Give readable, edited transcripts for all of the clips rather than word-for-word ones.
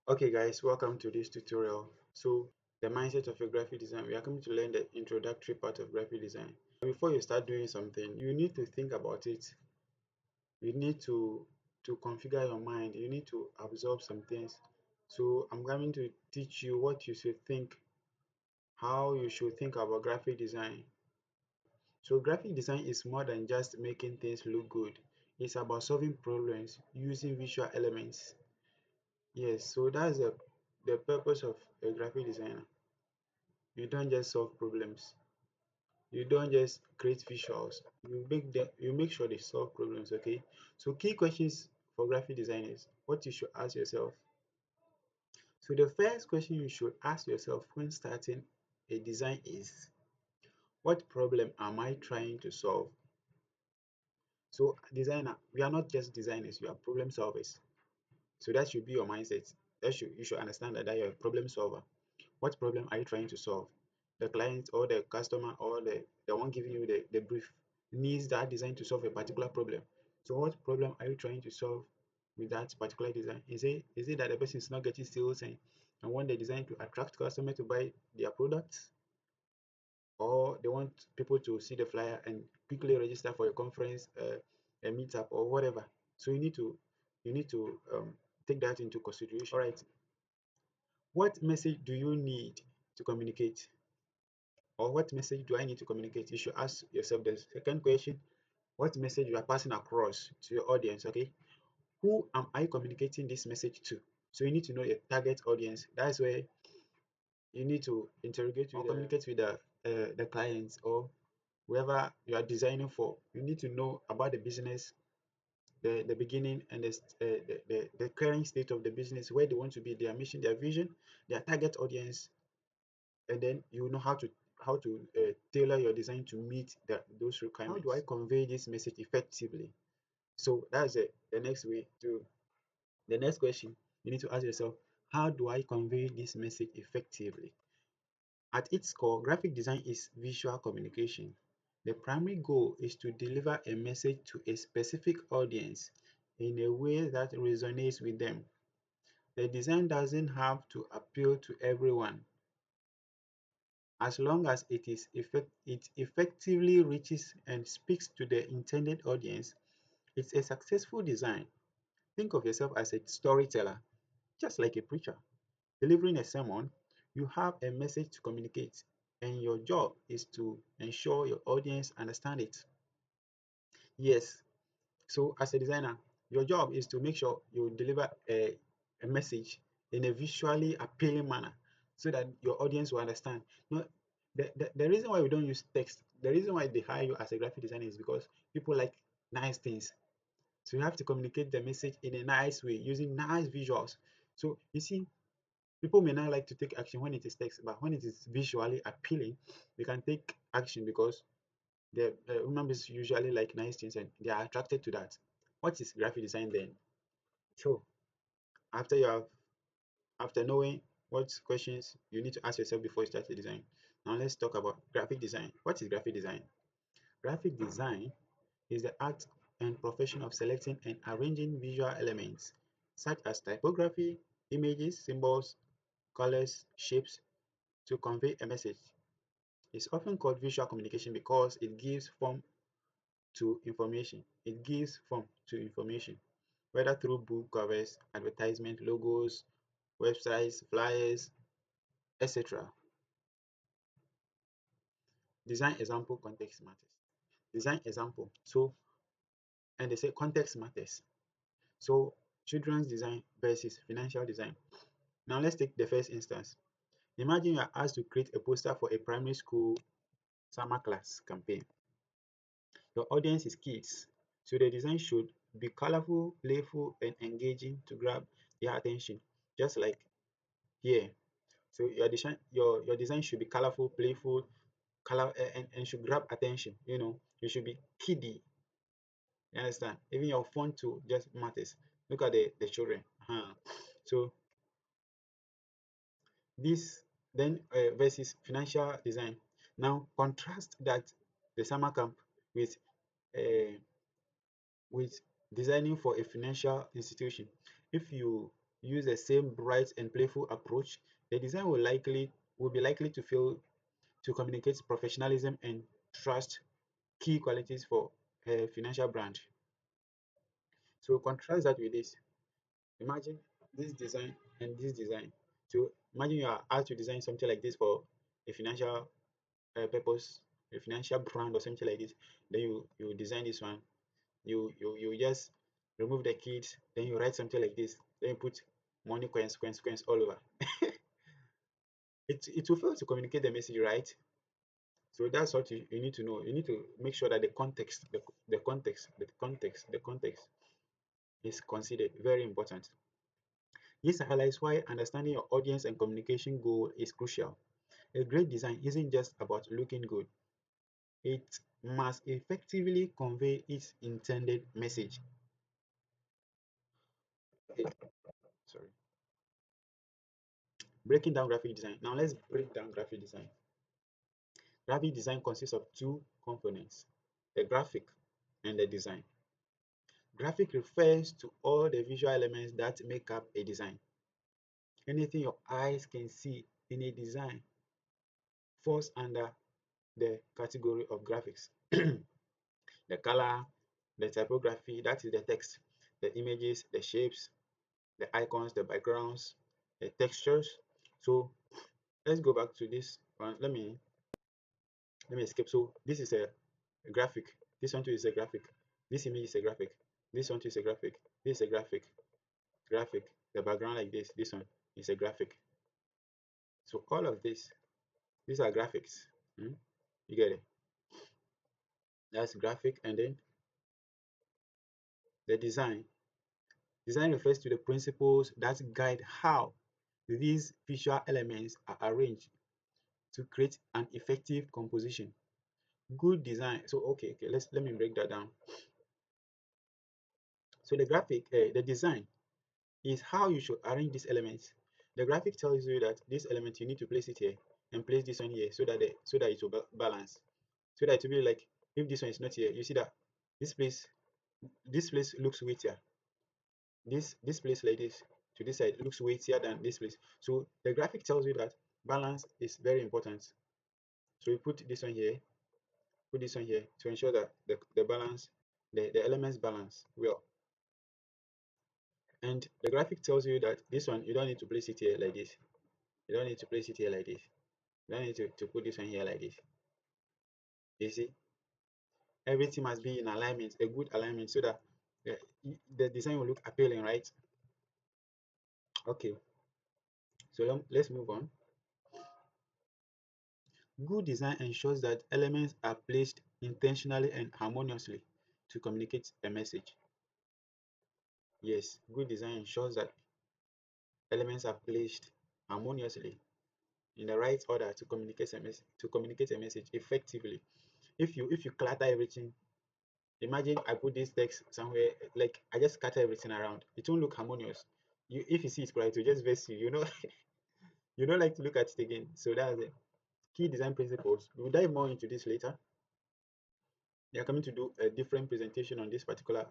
Okay guys, welcome to this tutorial. So the mindset of a graphic design, we are coming to learn the introductory part of graphic design. Before you start doing something, you need to think about it. You need to configure your mind. You need to absorb some things. So I'm going to teach you what you should think, how you should think about graphic design. So graphic design is more than just making things look good. It's about solving problems using visual elements. Yes, so that's the purpose of a graphic designer. You don't just solve problems. You don't just create visuals. You make sure they solve problems, okay? So key questions for graphic designers, what you should ask yourself. So the first question you should ask yourself when starting a design is, what problem am I trying to solve? So designer, we are not just designers, we are problem solvers. So that should be your mindset. You should understand that you're a problem solver. What problem are you trying to solve? The client or the customer or the one giving you the brief needs that design to solve a particular problem. So what problem are you trying to solve with that particular design? Is it that the person is not getting sales and want the design to attract customer to buy their products? Or they want people to see the flyer and quickly register for a conference, a meetup or whatever. So you need to take that into consideration. All right. What message do you need to communicate? Or what message do I need to communicate? You should ask yourself the second question, what message you are passing across to your audience, okay? Who am I communicating this message to? So you need to know your target audience. That's where you need to interrogate or communicate with the clients or whoever you are designing for. You need to know about the business, the beginning and the current state of the business, where they want to be, their mission, their vision, their target audience, and then you know how to tailor your design to meet those requirements. How do I convey this message effectively? So that's the next way to the next question you need to ask yourself, how do I convey this message effectively? At its core, graphic design is visual communication. The primary goal is to deliver a message to a specific audience in a way that resonates with them. The design doesn't have to appeal to everyone. As long as it effectively reaches and speaks to the intended audience, it's a successful design. Think of yourself as a storyteller, just like a preacher. Delivering a sermon, you have a message to communicate, and your job is to ensure your audience understand it. Yes, so as a designer, your job is to make sure you deliver a message in a visually appealing manner so that your audience will understand. No, the reason why we don't use text, the reason why they hire you as a graphic designer is because people like nice things. So you have to communicate the message in a nice way using nice visuals. So you see, people may not like to take action when it is text, but when it is visually appealing, they can take action because the human beings usually like nice things and they are attracted to that. What is graphic design then? So after you have after knowing what questions you need to ask yourself before you start the design, now let's talk about graphic design. What is graphic design? Graphic design is the art and profession of selecting and arranging visual elements such as typography, images, symbols, colors, shapes to convey a message. It's often called visual communication because it gives form to information. It gives form to information, whether through book covers, advertisement, logos, websites, flyers, etc. Design example, context matters. Design example. So, and they say context matters. So, children's design versus financial design. Now, let's take the first instance. Imagine you are asked to create a poster for a primary school summer class campaign. Your audience is kids, so the design should be colorful, playful, and engaging to grab their attention, just like here. So your design should be colorful, playful, and should grab attention. You should be kiddie. You understand? Even your font too just matters. Look at the children. So this then versus financial design. Now contrast that the summer camp with uh, with designing for a financial institution. If you use the same bright and playful approach, the design will be likely to fail to communicate professionalism and trust, key qualities for a financial brand. So contrast that with this. Imagine this design and this design. So imagine you are asked to design something like this for a financial purpose, a financial brand or something like this. Then you design this one. You just remove the kids. Then you write something like this. Then you put money coins all over. It will fail to communicate the message, right? So that's what you need to know. You need to make sure that the context is considered. Very important. This highlights why understanding your audience and communication goal is crucial. A great design isn't just about looking good, it must effectively convey its intended message. Okay, sorry. Breaking down graphic design. Now let's break down graphic design. Graphic design consists of two components, the graphic and the design. Graphic refers to all the visual elements that make up a design. Anything your eyes can see in a design falls under the category of graphics. The color, the typography, that is the text, the images, the shapes, the icons, the backgrounds, the textures. So let's go back to this one. Let me escape. So this is a graphic. This one too is a graphic. This image is a graphic. This one too is a graphic. This is a graphic. Graphic. The background like this. This one is a graphic. So all of this, these are graphics. Hmm? You get it? That's graphic, and then the design. Design refers to the principles that guide how these visual elements are arranged to create an effective composition. Good design. So okay, let me break that down. So the design is how you should arrange these elements. The graphic tells you that this element you need to place it here and place this one here so that it will balance. So that it will be like if this one is not here, you see that this place this place looks weightier. This place like this to this side looks weightier than this place. So the graphic tells you that balance is very important. So we put this one here, put this one here to ensure that the balance, the elements balance well. And the graphic tells you that this one you don't need to place it here like this. You don't need to place it here like this. You don't need to put this one here like this. You see, everything must be in alignment, a good alignment, so that the, the design will look appealing, right? Okay, so let's move on. Good design ensures that elements are placed intentionally and harmoniously to communicate a message. Yes, good design ensures that elements are placed harmoniously in the right order to communicate a message effectively. If you clutter everything, imagine I put this text somewhere, like I just scatter everything around, it won't look harmonious. If you see it correct, it will just vex you, you know. You don't like to look at it again. So that's it. Key design principles. We'll dive more into this later. They are coming to do a different presentation on this particular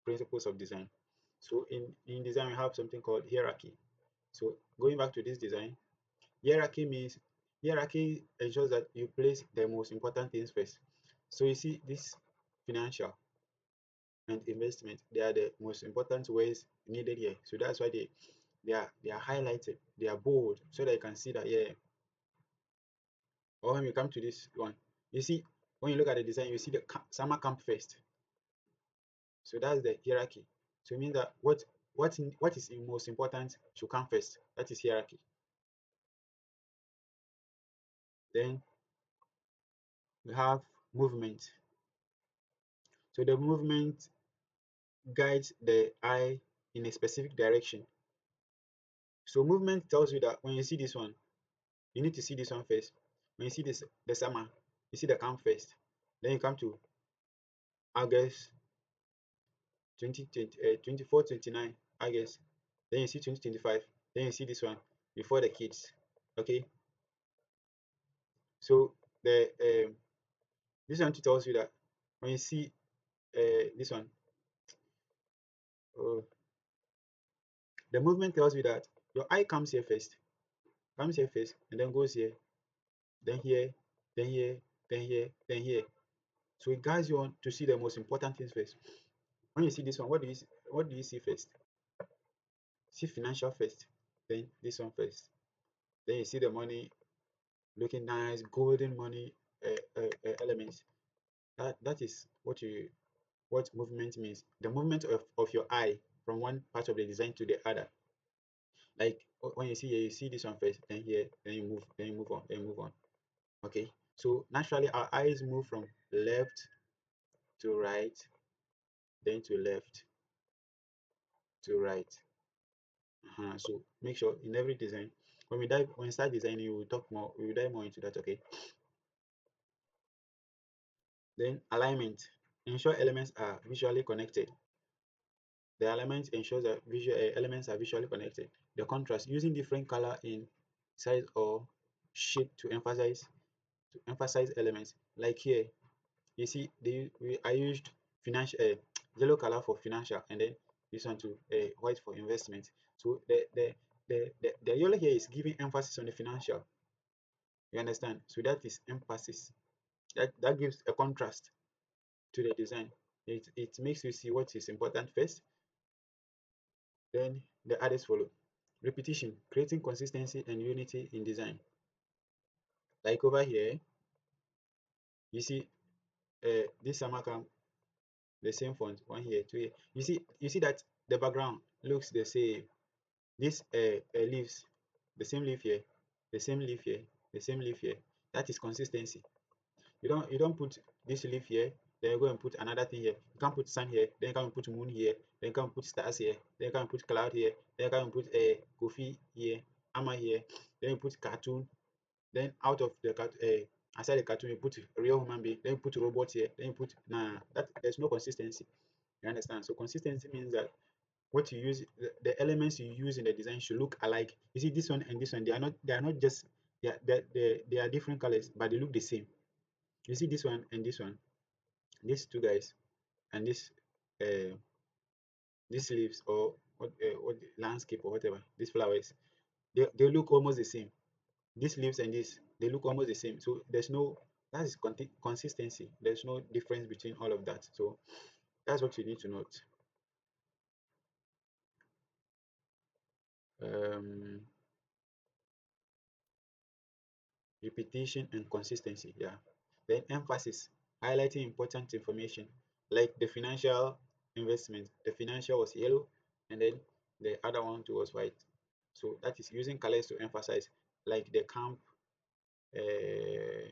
principles of design. So in design, we have something called hierarchy. So going back to this design, hierarchy ensures that you place the most important things first. So you see this financial and investment, they are the most important ways needed here. So that's why they are highlighted, they are bold, so that you can see that, yeah. Or when we come to this one, you see, when you look at the design, you see the summer camp first. So that's the hierarchy. So it means that what is most important should come first. That is hierarchy. Then we have movement. So the movement guides the eye in a specific direction. So movement tells you that when you see this one, you need to see this one first. When you see this the summer, you see the camp first. Then you come to August 2020, 24, 29, August. Then you see 2025. Then you see this one before the kids. Okay. So the this one tells you that when you see this one, oh, The movement tells you that your eye comes here first, and then goes here, then here, then here, then here, then here. So it guides you on to see the most important things first. When you see this one, what do you see first? See financial first, then this one first. Then you see the money looking nice, golden money elements. That is what movement means. The movement of your eye from one part of the design to the other. Like when you see here, you see this one first, then here, then you move on, then you move on. Okay. So naturally our eyes move from left to right, then to left to right. So make sure in every design, when we start designing, we will dive more into that. Okay. Then alignment. Ensure elements are visually connected. The alignment ensures that elements are visually connected. The contrast, using different color in size or shape to emphasize elements. Like here, you see I used financial yellow color for financial, and then this one to white for investment. So the yellow here is giving emphasis on the financial. You understand? So that is emphasis. That gives a contrast to the design. It makes you see what is important first, then the others follow. Repetition, creating consistency and unity in design. Like over here, you see this summer camp, the same font, one here, two here. You see that the background looks the same. This leaves, the same leaf here, the same leaf here, the same leaf here. That is consistency. You don't put this leaf here, then you go and put another thing here. You can't put sun here, then you can't put moon here, then you can't put stars here, then you can't put cloud here, then you can't put coffee here, hammer here, then you put cartoon, then out of the aside the cartoon you put real human being, then you put robot here, then you put that there's no consistency. You understand? So consistency means that what you use, the elements you use in the design should look alike. You see this one and this one, they are not just they are different colors, but they look the same. You see this one and this one, these two guys, and uh these leaves, or what landscape or whatever, these flowers, they look almost the same. These leaves and this, they look almost the same. So that is consistency. There's no difference between all of that. So that's what you need to note. um Repetition and consistency, yeah. Then emphasis, highlighting important information, like the financial investment. The financial was yellow, and then the other one too was white. So that is using colors to emphasize, like the camp, uh,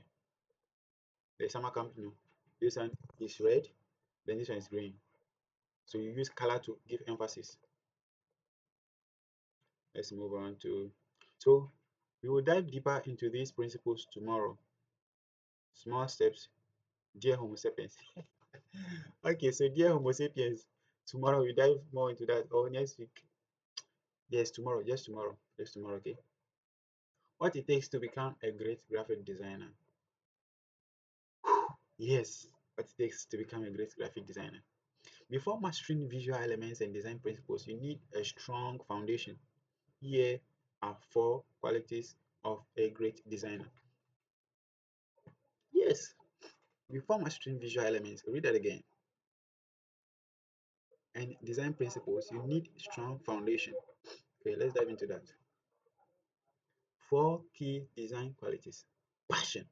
the summer camp. No, this one is red, then this one is green. So you use color to give emphasis. Let's move on to, so we will dive deeper into these principles tomorrow. Small steps, dear Homo sapiens. Okay, so dear Homo sapiens, tomorrow we dive more into that, or next week. Yes, tomorrow, just tomorrow, just tomorrow. Okay. What it takes to become a great graphic designer. Yes, what it takes to become a great graphic designer. Before mastering visual elements and design principles, you need a strong foundation. Here are 4 qualities of a great designer. Yes, before mastering visual elements, read that again, and design principles, you need strong foundation. Okay, let's dive into that. 4 key design qualities. Passion.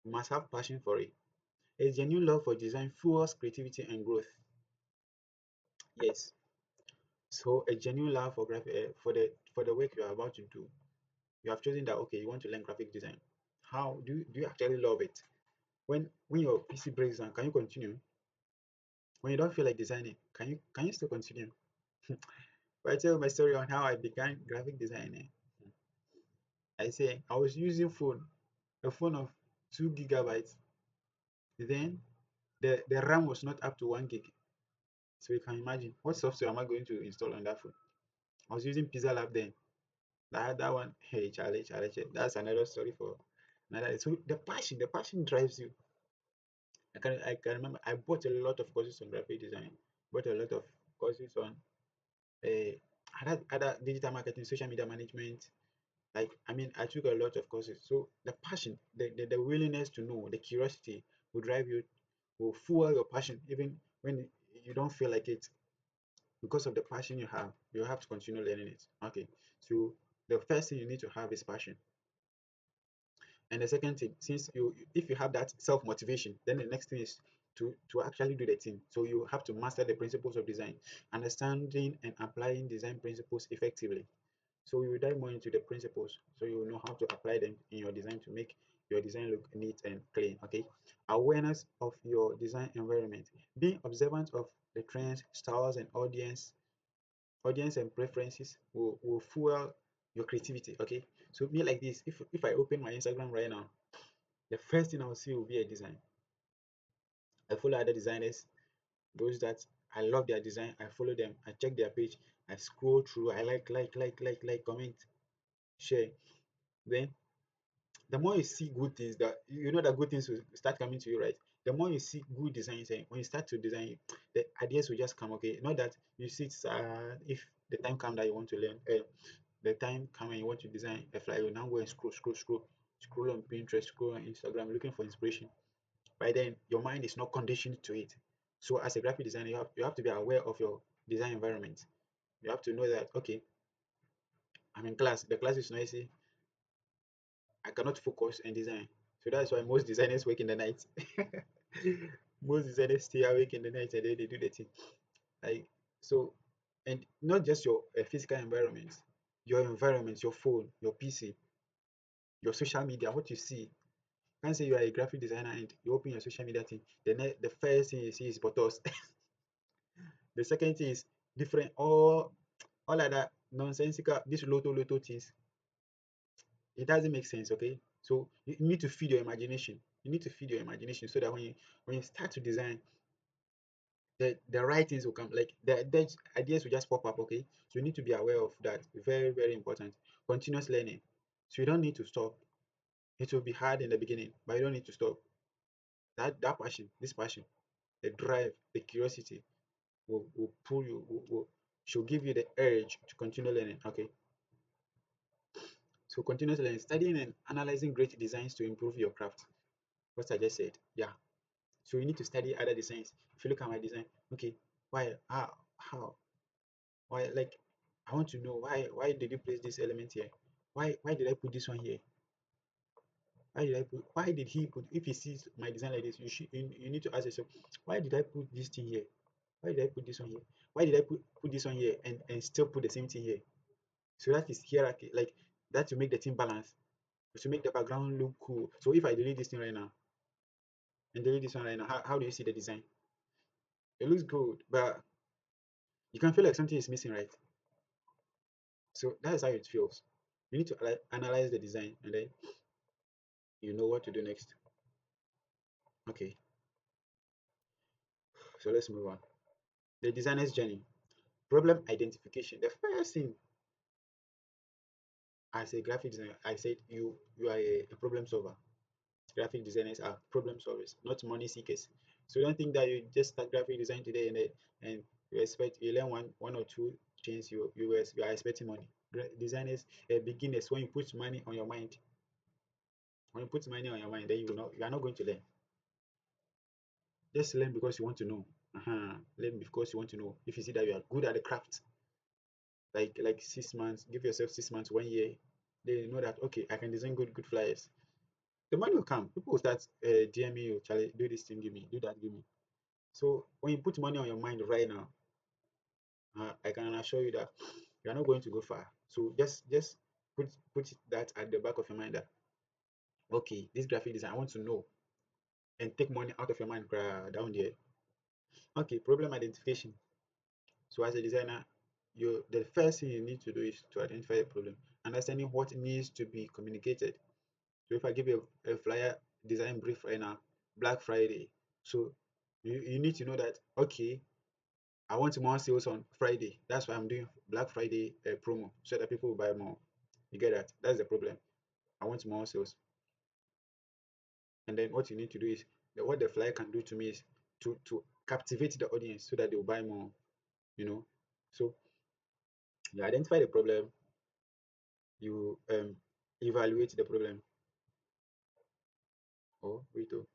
You must have passion for it. A genuine love for design fuels creativity and growth. Yes. So a genuine love for for the work you are about to do. You have chosen that, okay, you want to learn graphic design. How do you actually love it? When your PC breaks down, can you continue? When you don't feel like designing, can you still continue? If I tell my story on how I began graphic designing, I say I was using a phone of 2 gigabytes. Then the RAM was not up to 1 gig. So you can imagine what software am I going to install on that phone? I was using Pizza Lab then. That one, hey Charlie, Charlie, Charlie, that's another story for another. So the passion drives you. I can remember I bought a lot of courses on graphic design, bought a lot of courses on uh, other digital marketing, social media management. Like, I mean, I took a lot of courses. So the passion, the willingness to know, the curiosity will drive you, will fuel your passion even when you don't feel like it. Because of the passion you have to continue learning it. Okay. So the first thing you need to have is passion. And the second thing, since you if you have that self motivation, then the next thing is to actually do the thing. So you have to master the principles of design, understanding and applying design principles effectively. So we will dive more into the principles, so you will know how to apply them in your design to make your design look neat and clean. Okay. Awareness of your design environment, being observant of the trends, styles, and audience and preferences will fuel your creativity. Okay. So me like this, if I open my Instagram right now, the first thing I'll see will be a design. I follow other designers, those that I love their design. I follow them. I check their page. I scroll through. I like, comment, share. Then the more you see good things, that you know that good things will start coming to you, right? The more you see good designs, and when you start to design, the ideas will just come. Okay, not that you sit if the time come that you want to learn, the time come and you want to design a flyer, you now go and scroll on Pinterest, scroll on Instagram, looking for inspiration. By then your mind is not conditioned to it. So as a graphic designer, you have to be aware of your design environment. You have to know that, okay, I'm in class, the class is noisy, I cannot focus and design. So that's why most designers work in the night. Most designers stay awake in the night and then they do the thing. Like, so, and not just your physical environment, your phone, your PC, your social media, what you see. Can't say you are a graphic designer and you open your social media thing. The first thing you see is photos. The second thing is different, all other nonsensical, these little things. It doesn't make sense. Okay, so you need to feed your imagination. You need to feed your imagination so that when you start to design, the right things will come. Like the ideas will just pop up. Okay, so you need to be aware of that. Very, very important. Continuous learning. So you don't need to stop. It will be hard in the beginning, but you don't need to stop. That passion, this passion, the drive, the curiosity will pull you, should give you the urge to continue learning. Okay, so continuous learning, studying and analyzing great designs to improve your craft. What I just said, yeah. So you need to study other designs. If you look at my design, okay, why, how, why, like, I want to know why did you place this element here? Why did I put this one here? Why did he put, if he sees my design like this, you need to ask yourself, why did I put this thing here? Why did I put this one here? Why did I put this one here and still put the same thing here? So that is hierarchy, like that to make the thing balance, to make the background look cool. So if I delete this thing right now and delete this one right now, how do you see the design? It looks good, but you can feel like something is missing, right? So that is how it feels. You need to analyze the design and then you know what to do next. Okay, so let's move on. The designer's journey. Problem identification. The first thing, as a graphic designer, I said you are a problem solver. Graphic designers are problem solvers, not money seekers. So don't think that you just start graphic design today and you learn one or two things, you are expecting money. Designers, beginners, when you put money on your mind, then you are not going to learn. Just learn because you want to know. Learn because you want to know. If you see that you are good at the craft, like 6 months, give yourself 6 months, 1 year. They know that, okay, I can design good flyers. The money will come. People will start DMing you, Charlie, do this thing, give me, do that, give me. So when you put money on your mind right now, I can assure you that you are not going to go far. So just put that at the back of your mind that, okay, this graphic design, I want to know, and take money out of your mind down there. Okay, problem identification. So as a designer, the first thing you need to do is to identify a problem, understanding what needs to be communicated. So if I give you a flyer design brief right now, Black Friday, so you need to know that, okay, I want more sales on Friday. That's why I'm doing Black Friday promo so that people will buy more. You get that? That's the problem. I want more sales. And then what you need to do is what the flyer can do to me is to captivate the audience so that they will buy more. You know. So You identify the problem, you evaluate the problem, or wait to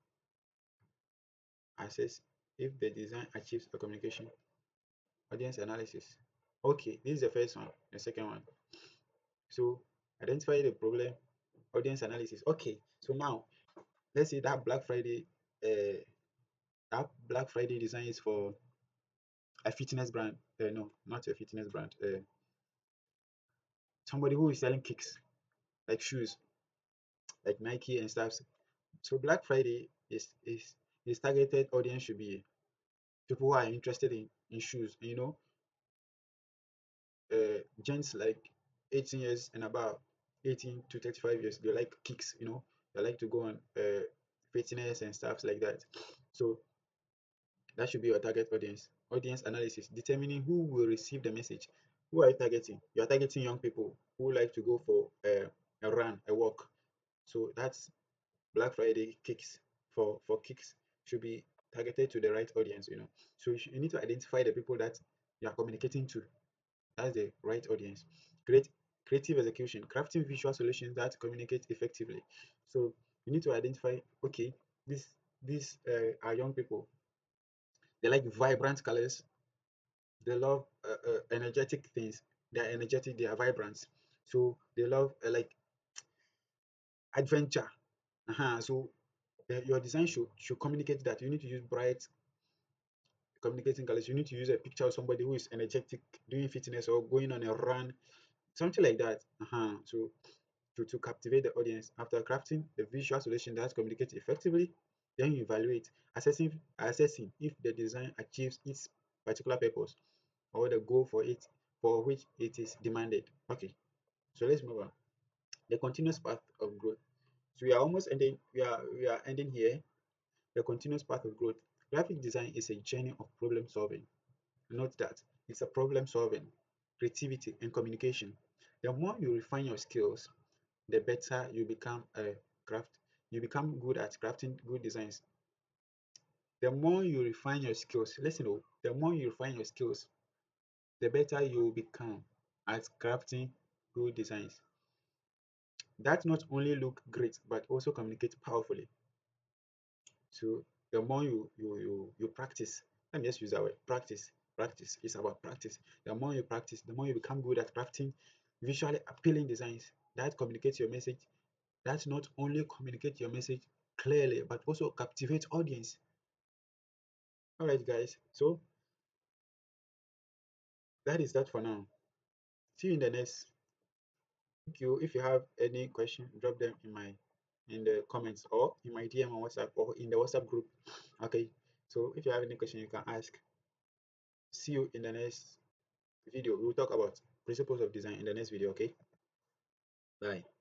assess if the design achieves a communication. Audience analysis. Okay, this is the first one. The second one. So identify the problem, audience analysis. Okay, so now let's say uh, that Black Friday design is for a fitness brand. No, not a fitness brand. Somebody who is selling kicks like shoes, like Nike and stuff. So Black Friday is targeted audience should be people who are interested in shoes. You know, gents like 18 years and above, 18 to 35 years, they like kicks. You know, they like to go on fitness and stuff like that. So that should be your target audience. Audience analysis, determining who will receive the message. Who are you targeting? You are targeting young people who like to go for a run, a walk. So that's Black Friday kicks for kicks should be targeted to the right audience. You know, so you need to identify the people that you are communicating to. That's the right audience. Create creative execution, crafting visual solutions that communicate effectively. So you need to identify. Okay, these are young people. They like vibrant colors. They love energetic things. They are energetic. They are vibrant. So they love like adventure. So your design should communicate that. You need to use bright communicating colors. You need to use a picture of somebody who is energetic, doing fitness or going on a run, something like that. So to captivate the audience. After crafting the visual solution that communicates effectively, then you evaluate, assessing if the design achieves its particular purpose or the goal for which it is demanded. Okay, so let's move on. The continuous path of growth. So we are almost ending. We are ending here. The continuous path of growth. Graphic design is a journey of problem solving. Note that it's a problem solving, creativity, and communication. The more you refine your skills, the better you become a craft. You become good at crafting good designs. The more you refine your skills, listen, the more you refine your skills, the better you will become at crafting good designs that not only look great but also communicate powerfully. So the more you practice, let me just use that word, practice. Practice is about practice. The more you practice, the more you become good at crafting visually appealing designs that communicate your message, that not only communicate your message clearly but also captivate audience. All right, guys. So that is that for now. See you in the next. Thank you. If you have any question, drop them in the comments or in my DM on WhatsApp or in the WhatsApp group. Okay. So if you have any question, you can ask. See you in the next video. We'll talk about principles of design in the next video. Okay. Bye.